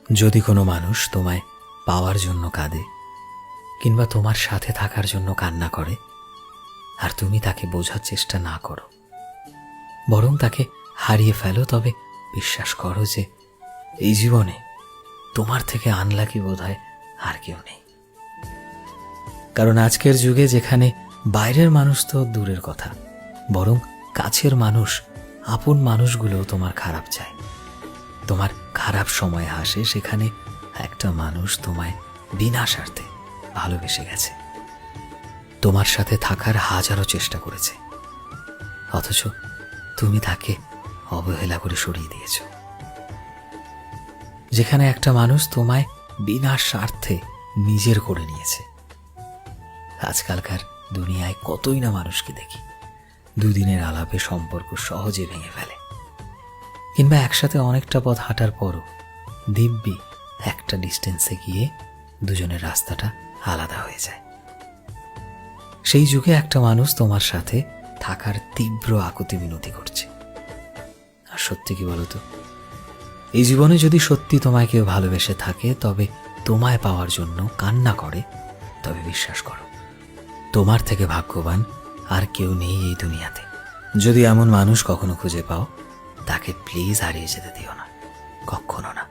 যদি কোনো মানুষ তোমায় পাওয়ার জন্য কাঁদে কিংবা তোমার সাথে থাকার জন্য কান্না করে আর তুমি তাকে বোঝার চেষ্টা না করো, বরং তাকে হারিয়ে ফেলো, তবে বিশ্বাস করো যে এই জীবনে তোমার থেকে আনলাকি বোধহয় আর কেউ নেই। কারণ আজকের যুগে যেখানে বাইরের মানুষ তো দূরের কথা, বরং কাছের মানুষ, আপন মানুষগুলো তোমার খারাপ চায়, তোমার খারাপ সময় হাসে, সেখানে একটা মানুষ তোমায় বিনা স্বার্থে ভালোবেসে গেছে, তোমার সাথে থাকার হাজারো চেষ্টা করেছে, অথচ তুমি তাকে অবহেলা করে সরিয়ে দিয়েছ। যেখানে একটা মানুষ তোমায় বিনা স্বার্থে নিজের করে নিয়েছে। আজকালকার দুনিয়ায় কতই না মানুষকে দেখি দুদিনের আলাপে সম্পর্ক সহজে ভেঙে ফেলে, কিংবা একসাথে অনেকটা পথ হাঁটার পরও দিব্যি একটা ডিস্টেন্সে গিয়ে দুজনের রাস্তাটা আলাদা হয়ে যায়। সেই যুগে একটা মানুষ তোমার সাথে থাকার তীব্র আকুতি মিনতি করছে। আর সত্যি কি বলতো, এই জীবনে যদি সত্যি তোমায় কেউ ভালোবেসে থাকে, তবে তোমায় পাওয়ার জন্য কান্না করে, তবে বিশ্বাস করো তোমার থেকে ভাগ্যবান আর কেউ নেই এই দুনিয়াতে। যদি এমন মানুষ কখনো খুঁজে পাও, তাকে প্লিজ হারিয়ে যেতে দিও না, কখনো না।